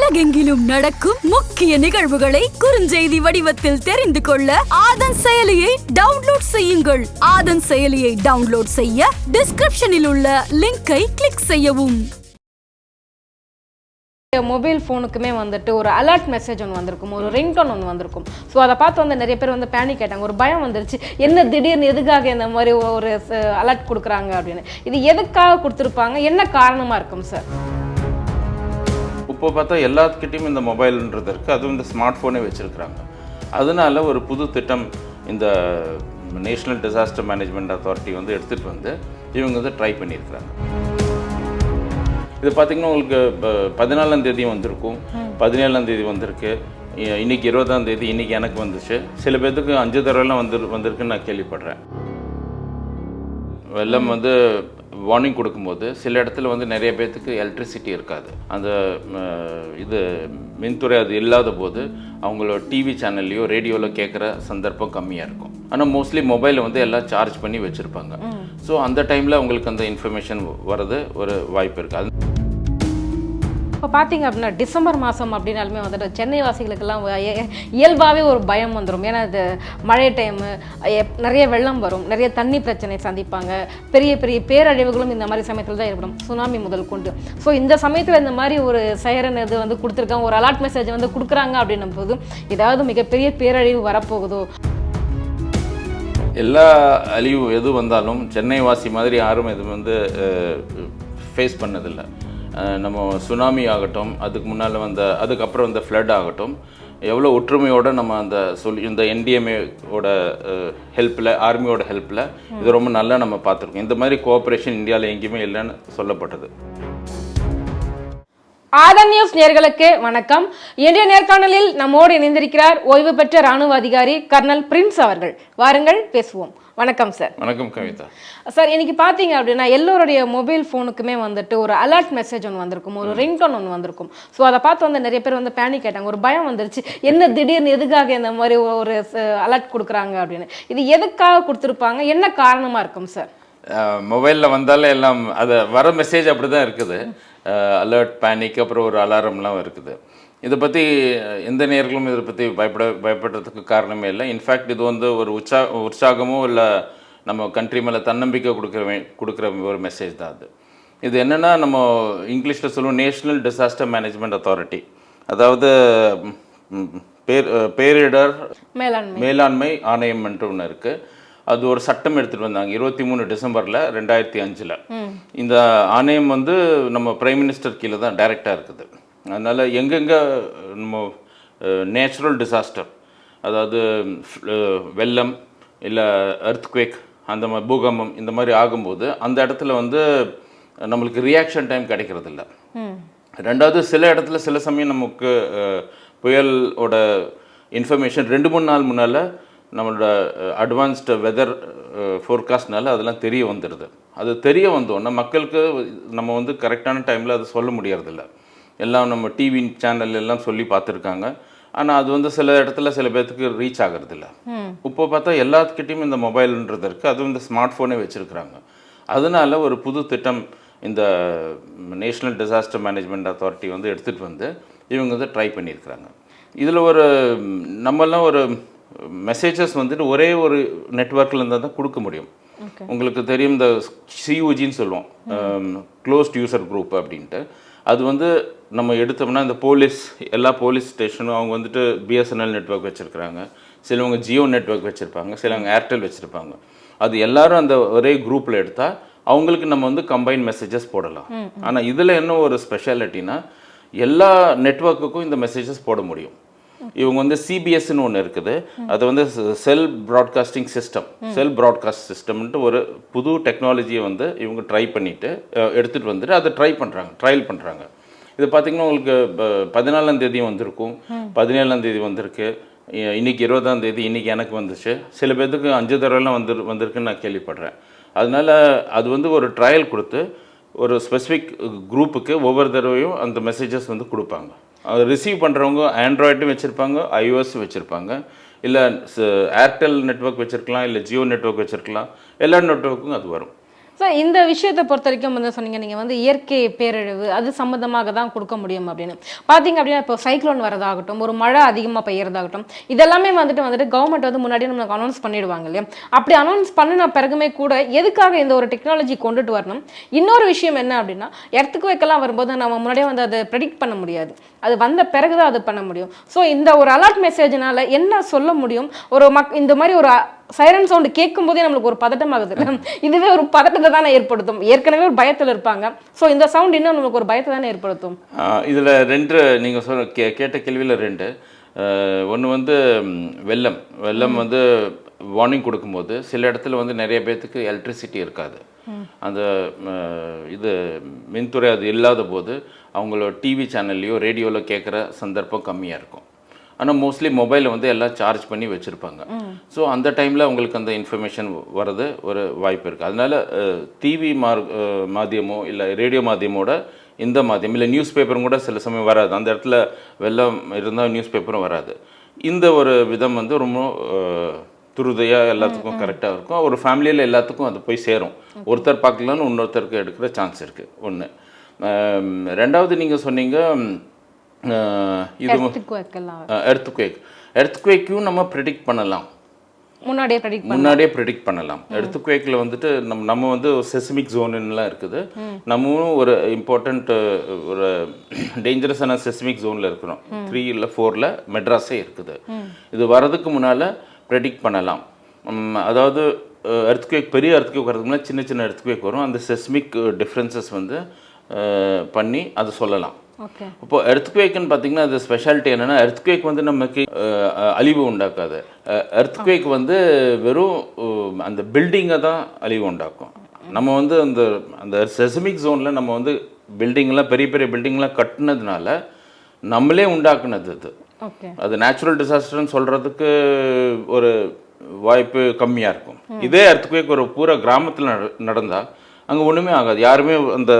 உலகெங்கிலும் நடக்கும் முக்கிய நிகழ்வுகளை குறுஞ்செய்தி வடிவத்தில் தெரிந்து கொள்ள ஆதன் செயலியை டவுன்லோட் செய்யுங்கள். ஆதன் செயலியை டவுன்லோட் செய்ய டிஸ்கிரிப்ஷனில் உள்ள லிங்கை கிளிக் செய்யவும். மொபைல் ஃபோனுக்குமே வந்துட்டு ஒரு அலர்ட் மெசேஜ் ஒன்று வந்திருக்கும், ஒரு ரிங்டோன் ஒன்று வந்திருக்கும். ஸோ அதை பார்த்து வந்து நிறைய பேர் வந்து பேனிக் ஆகிட்டாங்க, ஒரு பயம் வந்துருச்சு. என்ன திடீர்னு எதுக்காக இந்த மாதிரி ஒரு அலர்ட் கொடுக்குறாங்க அப்படின்னு. இது எதுக்காக கொடுத்துருப்பாங்க, என்ன காரணமாக இருக்கும் சார்? இப்போ பார்த்தா எல்லாத்துக்கிட்டையும் இந்த மொபைல்ன்றது இருக்குது, அதுவும் இந்த ஸ்மார்ட் ஃபோனே வச்சுருக்குறாங்க. அதனால ஒரு புது திட்டம் இந்த நேஷ்னல் டிசாஸ்டர் மேனேஜ்மெண்ட் அத்தாரிட்டி வந்து எடுத்துகிட்டு வந்து இவங்க வந்து ட்ரை பண்ணியிருக்கிறாங்க. இது பார்த்திங்கன்னா உங்களுக்கு 14ஆம் தேதி வந்திருக்கும், 17ஆம் தேதி வந்திருக்கு, இன்றைக்கி 20ஆம் தேதி இன்றைக்கி எனக்கு வந்துச்சு. சில பேர்த்துக்கு 5 தடவைலாம் வந்திருக்குன்னு நான் கேள்விப்படுறேன். வெள்ளம் வந்து வார்னிங் கொடுக்கும்போது சில இடத்துல வந்து நிறைய பேர்த்துக்கு எலக்ட்ரிசிட்டி இருக்காது. அந்த இது மின்துறை அது இல்லாத போது அவங்களோட டிவி சேனல்லையோ ரேடியோவில் கேட்குற சந்தர்ப்பம் கம்மியாக இருக்கும். ஆனால் மோஸ்ட்லி மொபைலை வந்து எல்லாம் சார்ஜ் பண்ணி வச்சுருப்பாங்க. ஸோ அந்த டைமில் அவங்களுக்கு அந்த இன்ஃபர்மேஷன் வர்றது ஒரு வாய்ப்பு இருக்குது. இப்போ பார்த்தீங்க அப்படின்னா டிசம்பர் மாதம் அப்படின்னாலுமே வந்துட்டு சென்னை வாசிகளுக்கெல்லாம் இயல்பாகவே ஒரு பயம் வந்துடும். ஏன்னா இது மழை டைமு, நிறைய வெள்ளம் வரும், நிறைய தண்ணி பிரச்சனை சந்திப்பாங்க, பெரிய பெரிய பேரழிவுகளும் இந்த மாதிரி சமயத்தில் தான் ஏற்படும், சுனாமி முதல் கொண்டு. ஸோ இந்த சமயத்தில் இந்த மாதிரி ஒரு சைரன் இது வந்து கொடுத்துருக்காங்க, ஒரு அலர்ட் மெசேஜ் வந்து கொடுக்குறாங்க அப்படின்னும் போது ஏதாவது மிகப்பெரிய பேரழிவு வரப்போகுதோ? எல்லா அழிவு எது வந்தாலும் சென்னை வாசி மாதிரி யாரும் இது வந்து ஃபேஸ் பண்ணதில்லை. நம்ம சுனாமி ஆகட்டும், அதுக்கு முன்னால் அதுக்கப்புறம் இந்த ஃப்ளட் ஆகட்டும், எவ்வளோ ஒற்றுமையோடு நம்ம இந்த என்டிஎம்ஏவோட ஹெல்ப்பில், ஆர்மியோட ஹெல்ப்பில் இது ரொம்ப நல்லா நம்ம பார்த்துருக்கோம். இந்த மாதிரி கோஆப்ரேஷன் இந்தியாவில் எங்கேயுமே இல்லைன்னு சொல்லப்பட்டது. ஆதன் நியூஸ் நேயர்களுக்கு வணக்கம். இன்றைய நேர்காணலில் நம்மோடு இணைந்திருக்கிறார் ஓய்வு பெற்ற ராணுவ அதிகாரி கர்னல் பிரின்ஸ் அவர்கள். வாருங்கள் பேசுவோம். வணக்கம் சார். வணக்கம் கவிதா. சார், இன்னைக்கு பார்த்தீங்க அப்படின்னா எல்லோருடைய மொபைல் ஃபோனுக்குமே வந்துட்டு ஒரு அலர்ட் மெசேஜ் ஒன்று வந்திருக்கும், ஒரு ரிங்டோன் ஒன்று வந்திருக்கும். ஸோ அதை பார்த்து வந்து நிறைய பேர் வந்து பேனிக் ஆகிட்டாங்க, ஒரு பயம் வந்துருச்சு. என்ன திடீர்னு எதுக்காக இந்த மாதிரி ஒரு அலர்ட் கொடுக்குறாங்க அப்படின்னு. இது எதுக்காக கொடுத்துருப்பாங்க, என்ன காரணமாக இருக்கும் சார்? மொபைலில் வந்தாலே எல்லாம் அது வர மெசேஜ் அப்படி தான் இருக்குது. அலர்ட், பேனிக், அப்புறம் ஒரு அலாரம்லாம் இருக்குது. இதை பற்றி எந்த நேர்களும் இதை பற்றி பயப்படுறதுக்கு காரணமே இல்லை. இன்ஃபேக்ட் இது வந்து ஒரு உற்சாகமோ இல்லை நம்ம கண்ட்ரி மேலே தன்னம்பிக்கை கொடுக்குற ஒரு மெசேஜ் தான் அது. இது என்னென்னா, நம்ம இங்கிலீஷில் சொல்லுவோம் நேஷ்னல் டிசாஸ்டர் மேனேஜ்மெண்ட் அத்தாரிட்டி, அதாவது பேரிடர் மேலாண்மை ஆணையம்ன்ட்டு ஒன்று இருக்குது. அது ஒரு சட்டம் எடுத்துகிட்டு வந்தாங்க 23 டிசம்பரில் 2005. இந்த ஆணையம் வந்து நம்ம பிரைம் மினிஸ்டர் கீழே தான் டைரெக்டாக இருக்குது. அதனால் எங்கெங்கே நம்ம நேச்சுரல் டிசாஸ்டர், அதாவது வெள்ளம் இல்லை எர்த்குவேக், அந்த மாதிரி பூகம்பம் இந்த மாதிரி ஆகும்போது அந்த இடத்துல வந்து நம்மளுக்கு ரியாக்ஷன் டைம் கிடைக்கிறதில்ல. ரெண்டாவது, சில இடத்துல சில சமயம் நமக்கு புயலோட இன்ஃபர்மேஷன் 2-3 நாள் முன்னால் நம்மளோட அட்வான்ஸ்டு வெதர் ஃபோர்காஸ்ட்னால அதெல்லாம் தெரிய வந்துடுது. அது தெரிய வந்தோன்னா மக்களுக்கு நம்ம வந்து கரெக்டான டைமில் அதை சொல்ல முடியறதில்ல. எல்லாம் நம்ம டிவி சேனல் எல்லாம் சொல்லி பார்த்துருக்காங்க, ஆனால் அது வந்து சில இடத்துல சில பேர்த்துக்கு ரீச் ஆகிறதில்ல. இப்போ பார்த்தா எல்லாத்துக்கிட்டையும் இந்த மொபைல்ன்றது இருக்குது, அதுவும் இந்த ஸ்மார்ட் ஃபோனே வச்சுருக்குறாங்க. அதனால ஒரு புது திட்டம் இந்த நேஷ்னல் டிசாஸ்டர் மேனேஜ்மெண்ட் அத்தாரிட்டி வந்து எடுத்துகிட்டு வந்து இவங்க வந்து ட்ரை பண்ணியிருக்கிறாங்க. இதில் நம்மெல்லாம் ஒரு மெசேஜஸ் வந்துட்டு ஒரே ஒரு நெட்வொர்க்கில் இருந்தால் தான் கொடுக்க முடியும். உங்களுக்கு தெரியும், இந்த சியூஜின்னு சொல்லுவோம், க்ளோஸ்ட் யூசர் குரூப் அப்படின்ட்டு. அது வந்து நம்ம எடுத்தோம்னா இந்த எல்லா போலீஸ் ஸ்டேஷனும் அவங்க வந்துட்டு பிஎஸ்என்எல் நெட்வொர்க் வச்சுருக்குறாங்க, சிலவங்க ஜியோ நெட்வொர்க் வச்சுருப்பாங்க, சிலவங்க ஏர்டெல் வச்சுருப்பாங்க. அது எல்லோரும் அந்த ஒரே குரூப்பில் எடுத்தால் அவங்களுக்கு நம்ம வந்து கம்பைன் மெசேஜஸ் போடலாம். ஆனால் இதில் என்ன ஒரு ஸ்பெஷாலிட்டினா, எல்லா நெட்வொர்க்குக்கும் இந்த மெசேஜஸ் போட முடியும். இவங்க வந்து சிபிஎஸ்ன்னு ஒன்று இருக்குது, அது வந்து செல் ப்ராட்காஸ்ட் சிஸ்டம்ன்ட்டு ஒரு புது டெக்னாலஜியை வந்து இவங்க ட்ரை பண்ணிவிட்டு எடுத்துகிட்டு வந்துட்டு அதை ட்ரையல் பண்ணுறாங்க. இது பார்த்திங்கன்னா உங்களுக்கு 14ஆம் தேதி வந்திருக்கும், 17ஆம் தேதி வந்திருக்கு, இன்றைக்கி 20ஆம் தேதி இன்றைக்கி எனக்கு வந்துச்சு. சில பேர்த்துக்கு 5 தடவைலாம் வந்திருக்குன்னு நான் கேள்விப்படுறேன். அதனால் அது வந்து ஒரு ட்ரையல் கொடுத்து ஒரு ஸ்பெசிஃபிக் குரூப்புக்கு ஒவ்வொரு தடவையும் அந்த மெசேஜஸ் வந்து கொடுப்பாங்க. அதை ரிசீவ் பண்ணுறவங்க ஆண்ட்ராய்டும் வச்சுருப்பாங்க, ஐஓஎஸும் வச்சுருப்பாங்க, இல்லை ஏர்டெல் நெட்வொர்க் வச்சுருக்கலாம், இல்லை ஜியோ நெட்வொர்க் வச்சுருக்கலாம். எல்லா நெட்வொர்க்கும் அது வரும். ஸோ இந்த விஷயத்தை பொறுத்த வரைக்கும் வந்து சொன்னீங்க நீங்கள் வந்து இயற்கை பேரழிவு அது சம்மந்தமாக தான் கொடுக்க முடியும் அப்படின்னு பார்த்தீங்க அப்படின்னா இப்போ சைக்ளோன் வரதாகட்டும், ஒரு மழை அதிகமாக பெய்யறதாகட்டும், இதெல்லாமே வந்துட்டு கவர்மெண்ட் வந்து முன்னாடியே நம்மளுக்கு அனௌன்ஸ் பண்ணிடுவாங்க இல்லையா? அப்படி அனௌன்ஸ் பண்ணின பிறகுமே கூட எதுக்காக இந்த ஒரு டெக்னாலஜி கொண்டுட்டு வரணும்? இன்னொரு விஷயம் என்ன அப்படின்னா, எர்த்துக்குவேக்கெல்லாம் வரும்போது நம்ம முன்னாடியே வந்து அதை ப்ரெடிக்ட் பண்ண முடியாது, அது வந்த பிறகு தான் அது பண்ண முடியும். ஸோ இந்த ஒரு அலர்ட் மெசேஜ்னால என்ன சொல்ல முடியும்? ஒரு இந்த மாதிரி ஒரு சைரன் சவுண்ட் கேட்கும் போதே நம்மளுக்கு ஒரு பதட்டம் ஆகுது. இதுவே ஒரு பதட்டத்தை தானே ஏற்படுத்தும். ஏற்கனவே ஒரு பயத்தில் இருப்பாங்க. ஸோ இந்த சவுண்ட் இன்னும் நம்மளுக்கு ஒரு பயத்தை தானே ஏற்படுத்தும். இதில் ரெண்டு நீங்கள் சொன்ன கேட்ட கேள்வியில் ரெண்டு. ஒன்று வந்து வெள்ளம் வந்து வார்னிங் கொடுக்கும்போது சில இடத்துல வந்து நிறைய பேர்த்துக்கு எலக்ட்ரிசிட்டி இருக்காது. அந்த இது மின்துறை அது இல்லாத போது அவங்களோட டிவி சேனல்லையோ ரேடியோவில் கேட்குற சந்தர்ப்பம் கம்மியாக இருக்கும். ஆனால் மோஸ்ட்லி மொபைலில் வந்து எல்லாம் சார்ஜ் பண்ணி வச்சுருப்பாங்க. ஸோ அந்த டைமில் அவங்களுக்கு அந்த இன்ஃபர்மேஷன் வர்றது ஒரு வாய்ப்பு இருக்குது. அதனால் டிவி மாத்தியமோ இல்லை ரேடியோ மாத்தியமோட இந்த மாத்தியம் இல்லை நியூஸ் பேப்பரும் கூட சில சமயம் வராது. அந்த இடத்துல வெள்ளம் இருந்தால் நியூஸ் பேப்பரும் வராது. இந்த ஒரு விதம் வந்து ரொம்ப துருதையாக எல்லாத்துக்கும் கரெக்டாக இருக்கும். ஒரு ஃபேமிலியில் எல்லாத்துக்கும் அது போய் சேரும். ஒருத்தர் பார்க்கலான்னு இன்னொருத்தருக்கு எடுக்கிற சான்ஸ் இருக்குது. ஒன்று. ரெண்டாவது நீங்கள் சொன்னீங்க இது எர்த்குவேக்கும் நம்ம ப்ரெடிக்ட் பண்ணலாம், முன்னாடியே ப்ரெடிக்ட் பண்ணலாம். எர்த்குவேக்கில் வந்துட்டு நம்ம வந்து செஸ்மிக் ஜோன்லாம் இருக்குது. நம்மளும் ஒரு இம்பார்ட்டண்ட் ஒரு டேஞ்சரஸான செஸ்மிக் ஜோனில் இருக்கிறோம். 3 இல்லை 4ல் மெட்ராஸே இருக்குது. இது வரதுக்கு முன்னால் ப்ரெடிக்ட் பண்ணலாம். அதாவது பெரிய எர்த்குவேக் வரதுக்கு முன்னாடி சின்ன சின்ன எர்த்குவேக் வரும். அந்த செஸ்மிக் டிஃப்ரென்சஸ் வந்து பண்ணி அது சொல்லலாம். இப்போ எர்த்குவேக்னு பார்த்தீங்கன்னா அது ஸ்பெஷாலிட்டி என்னென்னா, எர்த்குவேக் வந்து நமக்கு அழிவு உண்டாக்காது. எர்த்குவேக் வந்து வெறும் அந்த பில்டிங்கை தான் அழிவு உண்டாக்கும். நம்ம வந்து அந்த செஸ்மிக் ஜோனில் நம்ம வந்து பில்டிங்லாம் பெரிய பெரிய பில்டிங்லாம் கட்டினதுனால நம்மளே உண்டாக்குனது அது. அது நேச்சுரல் டிசாஸ்டர்னு சொல்கிறதுக்கு ஒரு வாய்ப்பு கம்மியாக இருக்கும். இதே எர்த்குவேக் ஒரு பூரா கிராமத்தில் நடந்தால் அங்கே ஒன்றுமே ஆகாது. யாருமே அந்த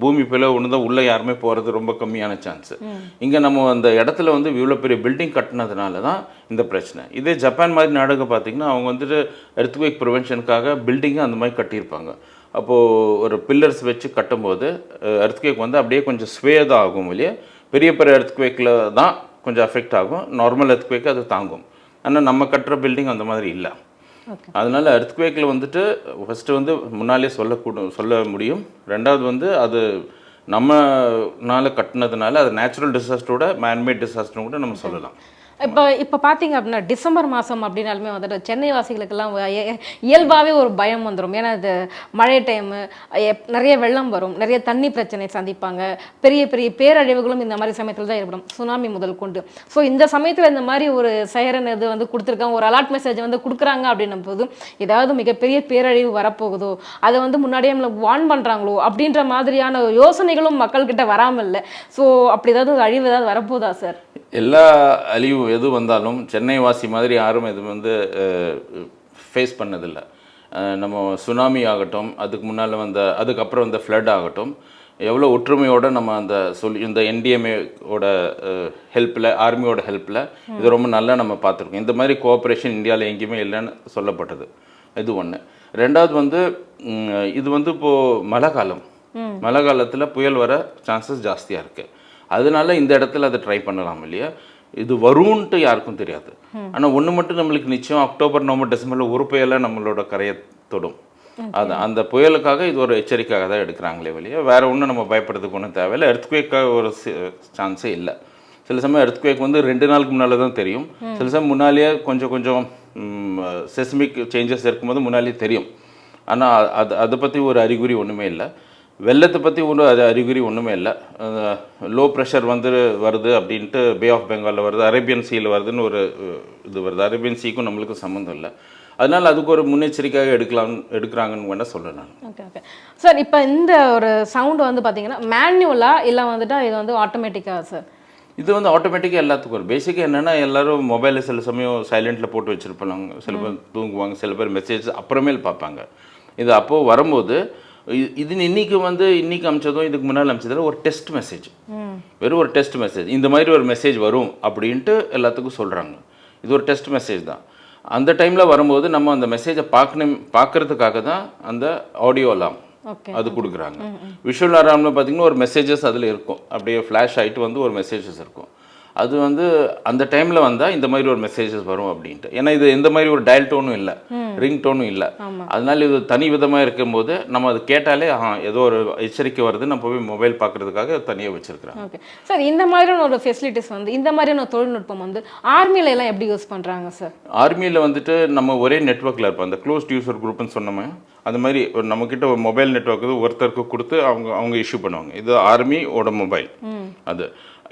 பூமி போல ஒன்று தான் உள்ளே யாருமே போகிறது ரொம்ப கம்மியான சான்ஸு. இங்கே நம்ம அந்த இடத்துல வந்து இவ்வளோ பெரிய பில்டிங் கட்டினதுனால தான் இந்த பிரச்சனை. இதே ஜப்பான் மாதிரி நாடுக பார்த்திங்கன்னா அவங்க வந்துட்டு எர்த்குவேக் ப்ரிவென்ஷனுக்காக பில்டிங்கும் அந்த மாதிரி கட்டியிருப்பாங்க. அப்போது ஒரு பில்லர்ஸ் வச்சு கட்டும்போது எர்த்குவேக் வந்து அப்படியே கொஞ்சம் ஸ்வே தான் ஆகும் இல்லையா? பெரிய பெரிய எர்த்குவேக்கில் தான் கொஞ்சம் அஃபெக்ட் ஆகும். நார்மல் எர்த்குவேக்கு அது தாங்கும். ஆனால் நம்ம கட்டுற பில்டிங் அந்த மாதிரி இல்லை. அதனால் எர்த்குவேக்கில் வந்துட்டு ஃபஸ்ட்டு வந்து முன்னாலே சொல்ல முடியும். ரெண்டாவது வந்து அது நம்மனால கட்டினதுனால அது நேச்சுரல் டிசாஸ்டரோட மேன்மேட் டிசாஸ்டரும் கூட நம்ம சொல்லலாம். இப்போ பார்த்தீங்க அப்படின்னா டிசம்பர் மாதம் அப்படின்னாலுமே வந்துட்டு சென்னை வாசிகளுக்கெல்லாம் இயல்பாகவே ஒரு பயம் வந்துடும். ஏன்னா இது மழை டைமு, நிறைய வெள்ளம் வரும், நிறைய தண்ணி பிரச்சனை சந்திப்பாங்க, பெரிய பெரிய பேரழிவுகளும் இந்த மாதிரி சமயத்தில் தான் ஏற்படும், சுனாமி முதல் கொண்டு. ஸோ இந்த சமயத்தில் இந்த மாதிரி ஒரு சைரன் இது வந்து கொடுத்துருக்காங்க, ஒரு அலர்ட் மெசேஜ் வந்து கொடுக்குறாங்க அப்படின்னும் போது ஏதாவது மிகப்பெரிய பேரழிவு வரப்போகுதோ, அதை வந்து முன்னாடியே நம்மளுக்கு வார்ன் பண்ணுறாங்களோ அப்படின்ற மாதிரியான யோசனைகளும் மக்கள்கிட்ட வராமல் இல்லை. ஸோ அப்படி ஏதாவது அழிவு ஏதாவது வரப்போதா சார்? எல்லா அழிவு எது வந்தாலும் சென்னை வாசி மாதிரி யாரும் இது வந்து ஃபேஸ் பண்ணதில்லை. நம்ம சுனாமி ஆகட்டும், அதுக்கு முன்னால் அதுக்கப்புறம் வந்த ஃப்ளட் ஆகட்டும், எவ்வளோ ஒற்றுமையோடு நம்ம இந்த என்டிஎம்ஏவோட ஹெல்ப்பில், ஆர்மியோட ஹெல்ப்பில் இது ரொம்ப நல்லா நம்ம பார்த்துருக்கோம். இந்த மாதிரி கோஆப்ரேஷன் இந்தியாவில் எங்கேயுமே இல்லைன்னு சொல்லப்பட்டது. இது ஒன்று. ரெண்டாவது வந்து இது வந்து இப்போது மழை காலத்தில் புயல் வர சான்சஸ் ஜாஸ்தியாக இருக்குது. அதனால இந்த இடத்துல அதை ட்ரை பண்ணலாம் இல்லையா? இது வரும்ன்ட்டு யாருக்கும் தெரியாது. ஆனால் ஒன்று மட்டும் நம்மளுக்கு நிச்சயம், அக்டோபர் நவம்பர் டிசம்பரில் ஒரு புயலை நம்மளோட கரையை தொடும். அந்த புயலுக்காக இது ஒரு எச்சரிக்கையாக தான் எடுக்கிறாங்களே வெளியே, வேறு ஒன்றும் நம்ம பயப்படுறதுக்கு ஒன்றும் தேவையில்லை. எர்த்குவேக்காக ஒரு சான்ஸே இல்லை. சில சமயம் எர்த்குவேக் வந்து 2 நாளுக்கு முன்னால் தான் தெரியும். சில சமயம் முன்னாலேயே கொஞ்சம் செஸ்மிக் சேஞ்சஸ் இருக்கும்போது முன்னாலேயே தெரியும். ஆனால் அதை பற்றி ஒரு அறிகுறி ஒன்றுமே இல்லை. வெள்ளத்தை பற்றி அறிகுறி ஒன்றுமே இல்லை. லோ ப்ரெஷர் வருது அப்படின்ட்டு பே ஆஃப் பெங்காலில் வருது, அரேபியன் சீயில் வருதுன்னு ஒரு இது வருது. அரேபியன் சீக்கும் நம்மளுக்கு சம்மந்தம் இல்லை. அதனால் அதுக்கு ஒரு முன்னெச்சரிக்கையாக எடுக்கிறாங்கன்னு வேணால் சொல்கிறேன் நான். Okay sir. இப்போ இந்த ஒரு சவுண்டு வந்து பார்த்தீங்கன்னா மேனுவலாக இல்லை வந்துட்டு இது வந்து ஆட்டோமேட்டிக்காக சார்? இது வந்து ஆட்டோமேட்டிக்காக எல்லாத்துக்கும் வரும். பேசிக்காக என்னென்னா, எல்லோரும் மொபைலில் சில சமயம் சைலண்ட்டில் போட்டு வச்சுருப்பாங்க. சில பேர் தூங்குவாங்க, சில பேர் மெசேஜ் அப்புறமேல் பார்ப்பாங்க. இது அப்போது வரும்போது இது இன்னைக்கு அமிச்சதும் இதுக்கு முன்னால் அமிச்சதில் ஒரு டெஸ்ட் மெசேஜ், வெறும் ஒரு டெஸ்ட் மெசேஜ். இந்த மாதிரி ஒரு மெசேஜ் வரும் அப்படின்ட்டு எல்லாத்துக்கும் சொல்கிறாங்க. இது ஒரு டெஸ்ட் மெசேஜ் தான். அந்த டைமில் வரும்போது நம்ம அந்த மெசேஜை பார்க்கறதுக்காக தான் அந்த ஆடியோ அலாம் அது கொடுக்குறாங்க. விஷுவல் அலார்மில் பார்த்தீங்கன்னா ஒரு மெசேஜஸ் அதில் இருக்கும், அப்படியே ஃப்ளாஷ் ஆகிட்டு வந்து ஒரு மெசேஜஸ் இருக்கும். அது வந்து அந்த டைமில் வந்தால் இந்த மாதிரி ஒரு மெசேஜஸ் வரும் அப்படின்ட்டு. ஏன்னா இது எந்த மாதிரி ஒரு டயல் டோனும் இல்லை, ரிங் டோனும் இல்லை. அதனால இது தனி விதமாக இருக்கும்போது நம்ம அது கேட்டாலே ஏதோ ஒரு எச்சரிக்கை வருது, நம்ம போய் மொபைல் பார்க்கறதுக்காக தனியாக வச்சிருக்கிறோம். ஓகே சார், இந்த மாதிரியான ஒரு ஃபெசிலிட்டிஸ் வந்து, இந்த மாதிரியான ஒரு தொழில்நுட்பம் வந்து ஆர்மியில எல்லாம் எப்படி யூஸ் பண்ணுறாங்க சார்? ஆர்மியில் வந்துட்டு நம்ம ஒரே நெட்ஒர்க்கில் இருப்போம், அந்த க்ளோஸ்ட் யூசர் குரூப்னு சொன்னோமே, அந்த மாதிரி ஒரு நம்மக்கிட்ட ஒரு மொபைல் நெட்ஒர்க் ஒருத்தருக்கு கொடுத்து அவங்க இஷ்யூ பண்ணுவாங்க. இது ஆர்மியோட மொபைல்.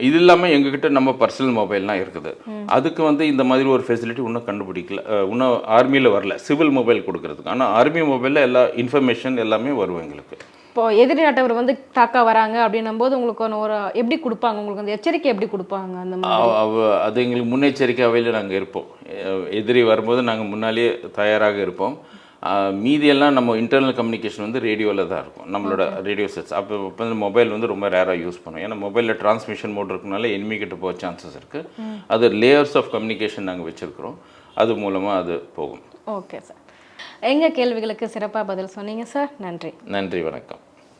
இது இல்லாமல் எங்ககிட்ட நம்ம பர்சனல் மொபைல்லாம் இருக்குது. அதுக்கு வந்து இந்த மாதிரி ஒரு ஃபெசிலிட்டி இன்னும் கண்டுபிடிக்கல, இன்னும் ஆர்மியில் வரல சிவில் மொபைல் கொடுக்கறதுக்கு. ஆனால் ஆர்மி மொபைலில் எல்லா இன்ஃபர்மேஷன் எல்லாமே வரும் எங்களுக்கு. இப்போ எதிரி நாட்டவர் வந்து தாக்க வராங்க அப்படின்னும் போது உங்களுக்கு ஒரு எப்படி கொடுப்பாங்க, உங்களுக்கு அந்த எச்சரிக்கை எப்படி கொடுப்பாங்க? அந்த மாதிரி அது எங்களுக்கு முன்னெச்சரிக்கையாகவே நாங்கள் இருப்போம். எதிரி வரும்போது நாங்கள் முன்னாலேயே தயாராக இருப்போம். மீதியெல்லாம் நம்ம இன்டர்னல் கம்யூனிகேஷன் வந்து ரேடியோவில் தான் இருக்கும், நம்மளோட ரேடியோ செட்ஸ். அப்போ மொபைல் வந்து ரொம்ப ரேராக யூஸ் பண்ணுவோம். ஏன்னா மொபைலில் டிரான்ஸ்மிஷன் மோட் இருக்கனால எனிமி கிட்ட போக சான்சஸ் இருக்குது. அது லேயர்ஸ் ஆஃப் கம்யூனிகேஷன் நாங்கள் வச்சுருக்கிறோம், அது மூலமாக அது போகும். ஓகே சார், எங்கள் கேள்விகளுக்கு சிறப்பாக பதில் சொன்னீங்க சார். நன்றி. நன்றி, வணக்கம்.